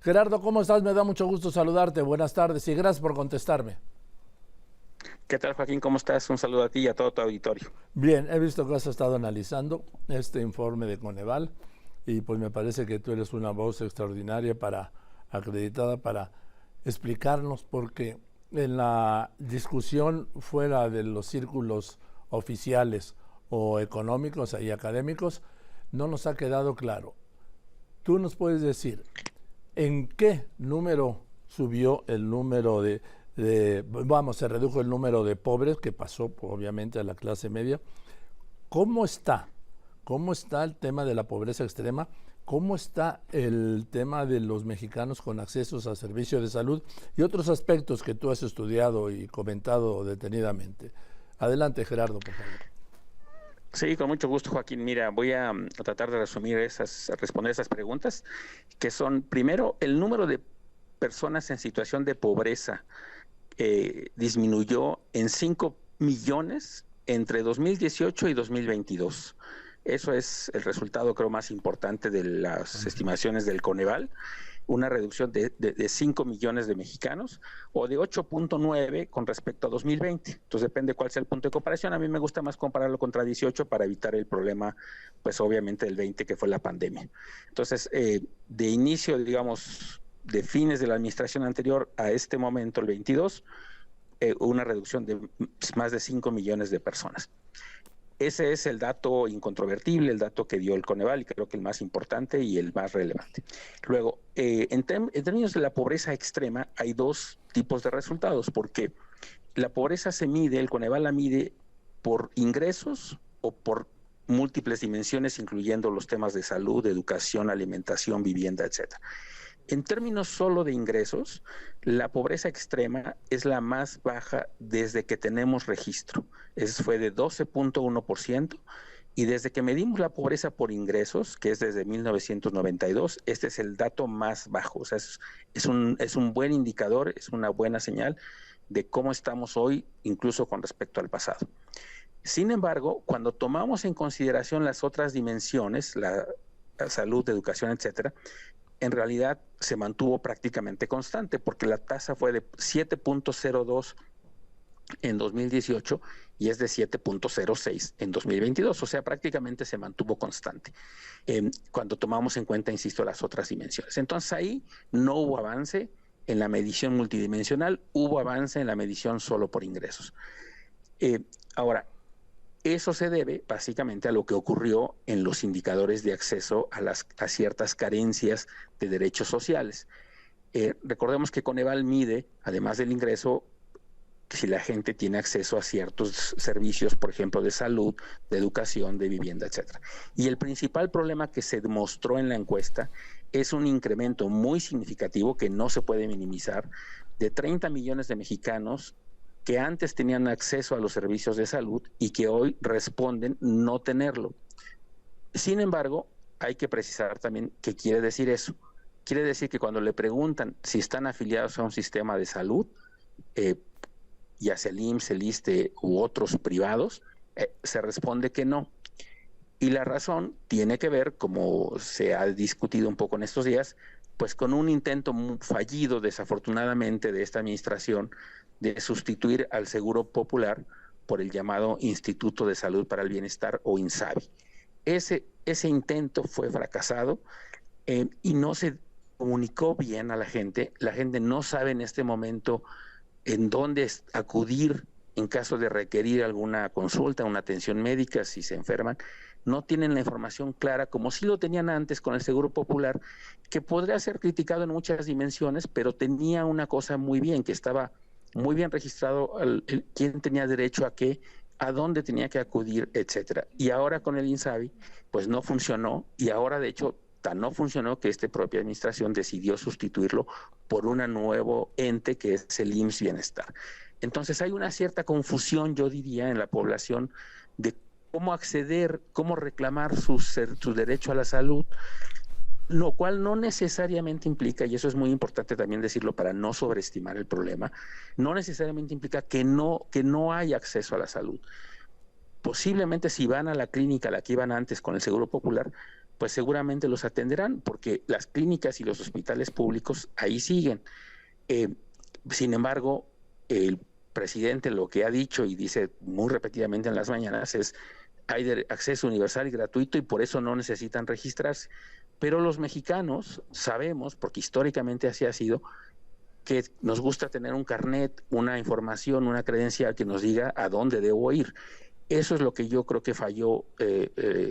Gerardo, ¿cómo estás? Me da mucho gusto saludarte. Buenas tardes y gracias por contestarme. ¿Qué tal, Joaquín? ¿Cómo estás? Un saludo a ti y a todo tu auditorio. Bien, he visto que has estado analizando este informe de Coneval y pues me parece que tú eres una voz extraordinaria acreditada para explicarnos porque en la discusión fuera de los círculos oficiales o económicos y académicos no nos ha quedado claro. ¿Tú nos puedes decir en qué número subió el número se redujo el número de pobres que pasó obviamente a la clase media? ¿Cómo está? ¿Cómo está el tema de la pobreza extrema? ¿Cómo está el tema de los mexicanos con accesos a servicios de salud y otros aspectos que tú has estudiado y comentado detenidamente? Adelante, Gerardo, por favor. Sí, con mucho gusto, Joaquín. Mira, voy a tratar de responder esas preguntas, que son, primero, el número de personas en situación de pobreza disminuyó en 5 millones entre 2018 y 2022. Eso es el resultado, creo, más importante de las estimaciones del Coneval, una reducción de 5 millones de mexicanos o de 8.9 con respecto a 2020. Entonces depende cuál sea el punto de comparación. A mí me gusta más compararlo contra 18 para evitar el problema, pues obviamente del 20 que fue la pandemia. Entonces, de inicio, digamos, de fines de la administración anterior a este momento, el 22, una reducción de más de 5 millones de personas. Ese es el dato incontrovertible, el dato que dio el Coneval y creo que el más importante y el más relevante. Luego, en términos de la pobreza extrema, hay dos tipos de resultados, porque la pobreza se mide, el Coneval la mide por ingresos o por múltiples dimensiones, incluyendo los temas de salud, educación, alimentación, vivienda, etcétera. En términos solo de ingresos, la pobreza extrema es la más baja desde que tenemos registro. Eso fue de 12.1%, y desde que medimos la pobreza por ingresos, que es desde 1992, este es el dato más bajo. O sea, es un buen indicador, es una buena señal de cómo estamos hoy, incluso con respecto al pasado. Sin embargo, cuando tomamos en consideración las otras dimensiones, la salud, educación, etcétera, en realidad se mantuvo prácticamente constante, porque la tasa fue de 7.02 en 2018 y es de 7.06 en 2022, o sea, prácticamente se mantuvo constante cuando tomamos en cuenta, insisto, las otras dimensiones. Entonces ahí no hubo avance en la medición multidimensional, hubo avance en la medición solo por ingresos. Ahora, eso se debe básicamente a lo que ocurrió en los indicadores de acceso a ciertas carencias de derechos sociales. Recordemos que Coneval mide, además del ingreso, si la gente tiene acceso a ciertos servicios, por ejemplo, de salud, de educación, de vivienda, etcétera. Y el principal problema que se demostró en la encuesta es un incremento muy significativo que no se puede minimizar, de 30 millones de mexicanos que antes tenían acceso a los servicios de salud y que hoy responden no tenerlo. Sin embargo, hay que precisar también qué quiere decir eso. Quiere decir que cuando le preguntan si están afiliados a un sistema de salud, ya sea el IMSS, el ISSSTE u otros privados, se responde que no. Y la razón tiene que ver, como se ha discutido un poco en estos días, pues con un intento fallido, desafortunadamente, de esta administración de sustituir al Seguro Popular por el llamado Instituto de Salud para el Bienestar o INSABI. Ese intento fue fracasado y no se comunicó bien a la gente. La gente no sabe en este momento en dónde acudir en caso de requerir alguna consulta, una atención médica si se enferman. No tienen la información clara, como sí lo tenían antes con el Seguro Popular, que podría ser criticado en muchas dimensiones, pero tenía una cosa muy bien, que estaba muy bien registrado quién tenía derecho a qué, a dónde tenía que acudir, etcétera. Y ahora con el INSABI, pues no funcionó, y ahora de hecho tan no funcionó que esta propia administración decidió sustituirlo por un nuevo ente que es el IMSS Bienestar. Entonces hay una cierta confusión, yo diría, en la población de cómo acceder, cómo reclamar su derecho a la salud, lo cual no necesariamente implica, y eso es muy importante también decirlo para no sobreestimar el problema, no necesariamente implica que no hay acceso a la salud. Posiblemente si van a la clínica a la que iban antes con el Seguro Popular, pues seguramente los atenderán, porque las clínicas y los hospitales públicos ahí siguen. Sin embargo, el presidente lo que ha dicho y dice muy repetidamente en las mañanas es: hay acceso universal y gratuito y por eso no necesitan registrarse. Pero los mexicanos sabemos, porque históricamente así ha sido, que nos gusta tener un carnet, una información, una credencial que nos diga a dónde debo ir. Eso es lo que yo creo que falló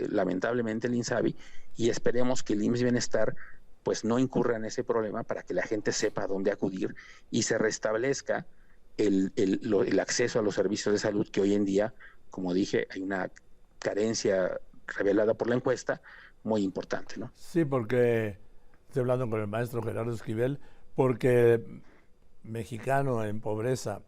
lamentablemente el INSABI, y esperemos que el IMSS Bienestar pues no incurra en ese problema para que la gente sepa a dónde acudir y se restablezca el acceso a los servicios de salud, que hoy en día, como dije, hay una carencia revelada por la encuesta muy importante, ¿no? Sí, porque estoy hablando con el maestro Gerardo Esquivel, porque mexicano en pobreza,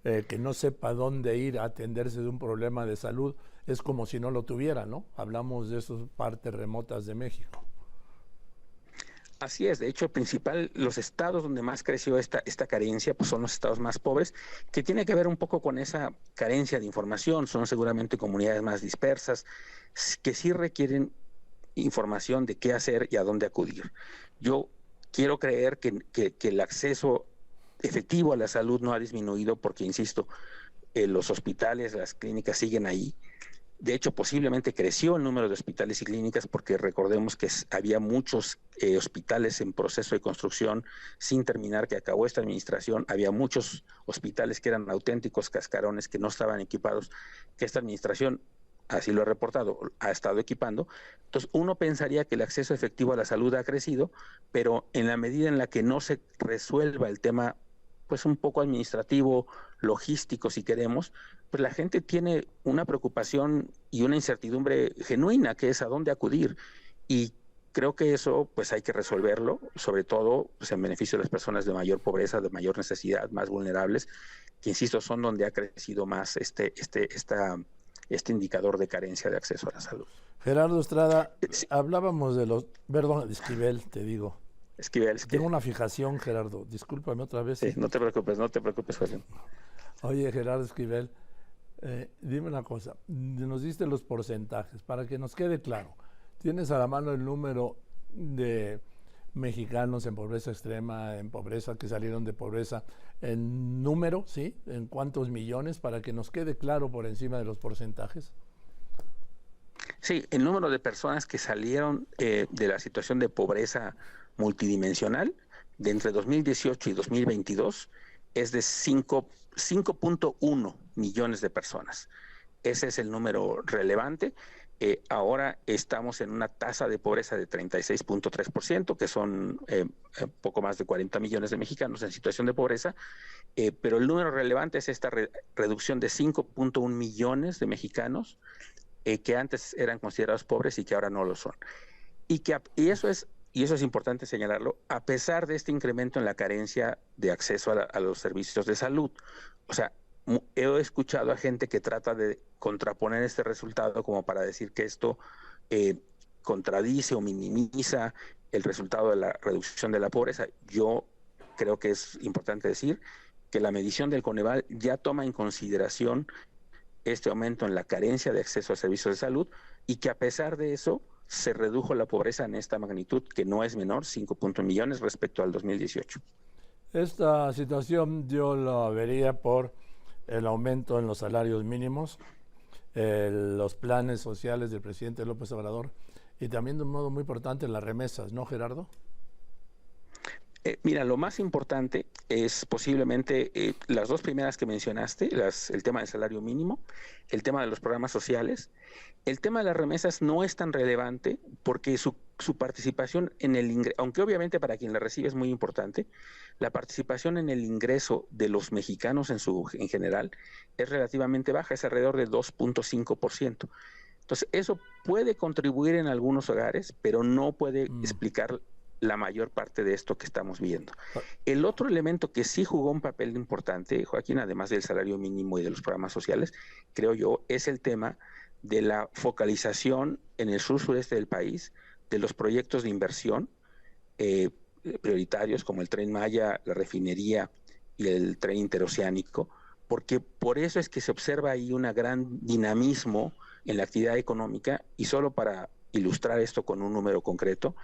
que no sepa dónde ir a atenderse de un problema de salud, es como si no lo tuviera, ¿no? Hablamos de esas partes remotas de México. Así es, de hecho, los estados donde más creció esta carencia, pues son los estados más pobres, que tiene que ver un poco con esa carencia de información. Son seguramente comunidades más dispersas, que sí requieren información de qué hacer y a dónde acudir. Yo quiero creer que el acceso efectivo a la salud no ha disminuido, porque, insisto, los hospitales, las clínicas siguen ahí. De hecho, posiblemente creció el número de hospitales y clínicas, porque recordemos que había muchos hospitales en proceso de construcción sin terminar, que acabó esta administración. Había muchos hospitales que eran auténticos cascarones, que no estaban equipados, que esta administración, así lo ha reportado, ha estado equipando. Entonces, uno pensaría que el acceso efectivo a la salud ha crecido, pero en la medida en la que no se resuelva el tema, pues un poco administrativo, logístico, si queremos, pues la gente tiene una preocupación y una incertidumbre genuina, que es a dónde acudir. Y creo que eso pues hay que resolverlo, sobre todo pues, en beneficio de las personas de mayor pobreza, de mayor necesidad, más vulnerables, que, insisto, son donde ha crecido más este indicador de carencia de acceso a la salud. Gerardo Estrada, Sí. Hablábamos de perdón, Esquivel, te digo. Esquivel. Tengo una fijación, Gerardo, discúlpame otra vez. Sí, no te preocupes, Joaquín. Oye, Gerardo Esquivel, dime una cosa, nos diste los porcentajes, para que nos quede claro. ¿Tienes a la mano el número de mexicanos en pobreza extrema, en pobreza, que salieron de pobreza, en número, sí? ¿En cuántos millones? Para que nos quede claro por encima de los porcentajes. Sí, el número de personas que salieron de la situación de pobreza multidimensional de entre 2018 y 2022 es de 5.1 millones de personas. Ese es el número relevante. Ahora estamos en una tasa de pobreza de 36.3%, que son poco más de 40 millones de mexicanos en situación de pobreza, pero el número relevante es esta reducción de 5.1 millones de mexicanos que antes eran considerados pobres y que ahora no lo son. Y eso es importante señalarlo, a pesar de este incremento en la carencia de acceso a los servicios de salud. O sea, he escuchado a gente que trata de contraponer este resultado como para decir que esto contradice o minimiza el resultado de la reducción de la pobreza. Yo creo que es importante decir que la medición del Coneval ya toma en consideración este aumento en la carencia de acceso a servicios de salud, y que a pesar de eso se redujo la pobreza en esta magnitud, que no es menor, 5 millones respecto al 2018. Esta situación yo la vería por el aumento en los salarios mínimos, los planes sociales del presidente López Obrador, y también de un modo muy importante las remesas, ¿no, Gerardo? Mira, lo más importante es posiblemente las dos primeras que mencionaste, el tema del salario mínimo, el tema de los programas sociales. El tema de las remesas no es tan relevante porque su participación en el ingreso, aunque obviamente para quien la recibe es muy importante, la participación en el ingreso de los mexicanos en general es relativamente baja, es alrededor de 2.5%. Entonces, eso puede contribuir en algunos hogares, pero no puede explicar la mayor parte de esto que estamos viendo. El otro elemento que sí jugó un papel importante, Joaquín, además del salario mínimo y de los programas sociales, creo yo, es el tema de la focalización en el sur-sureste del país de los proyectos de inversión prioritarios, como el Tren Maya, la refinería y el tren interoceánico, porque por eso es que se observa ahí un gran dinamismo en la actividad económica. Y solo para ilustrar esto con un número concreto,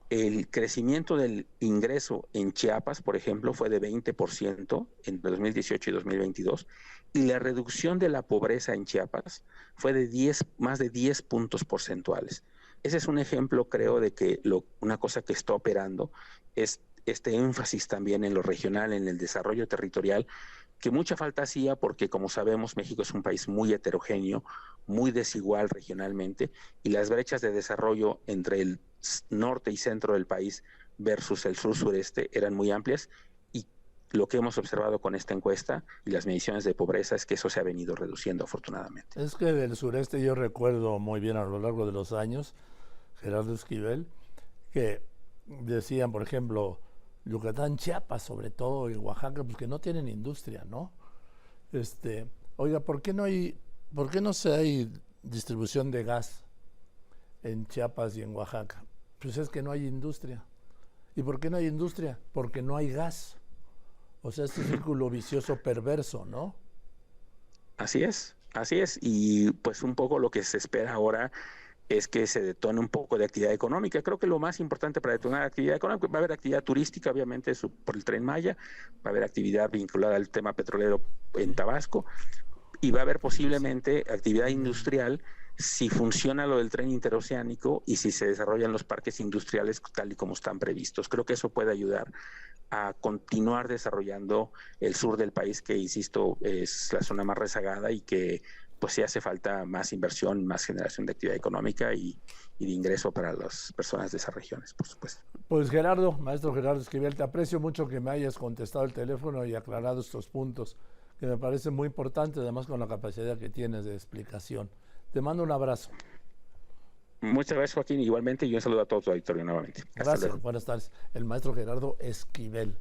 el crecimiento del ingreso en Chiapas, por ejemplo, fue de 20% entre 2018 y 2022, y la reducción de la pobreza en Chiapas fue de más de 10 puntos porcentuales. Ese es un ejemplo, creo, de que una cosa que está operando es este énfasis también en lo regional, en el desarrollo territorial, que mucha falta hacía porque, como sabemos, México es un país muy heterogéneo, muy desigual regionalmente, y las brechas de desarrollo entre el norte y centro del país versus el sur-sureste eran muy amplias, y lo que hemos observado con esta encuesta y las mediciones de pobreza es que eso se ha venido reduciendo afortunadamente. Es que del sureste yo recuerdo muy bien a lo largo de los años, Gerardo Esquivel, que decían, por ejemplo, Yucatán, Chiapas, sobre todo, y Oaxaca, pues que no tienen industria, ¿no? Oiga, ¿por qué no se hay distribución de gas en Chiapas y en Oaxaca? Pues es que no hay industria. ¿Y por qué no hay industria? Porque no hay gas. O sea, este círculo vicioso perverso, ¿no? Así es, y pues un poco lo que se espera ahora es que se detone un poco de actividad económica. Creo que lo más importante para detonar actividad económica, va a haber actividad turística, obviamente, por el Tren Maya, va a haber actividad vinculada al tema petrolero en Tabasco, y va a haber posiblemente actividad industrial si funciona lo del tren interoceánico y si se desarrollan los parques industriales tal y como están previstos. Creo que eso puede ayudar a continuar desarrollando el sur del país, que, insisto, es la zona más rezagada y que pues sí hace falta más inversión, más generación de actividad económica y de ingreso para las personas de esas regiones, por supuesto. Pues Gerardo, maestro Gerardo Esquivel, te aprecio mucho que me hayas contestado el teléfono y aclarado estos puntos, que me parecen muy importantes, además con la capacidad que tienes de explicación. Te mando un abrazo. Muchas gracias, Joaquín. Igualmente, y un saludo a todo tu auditorio nuevamente. Gracias, buenas tardes. El maestro Gerardo Esquivel.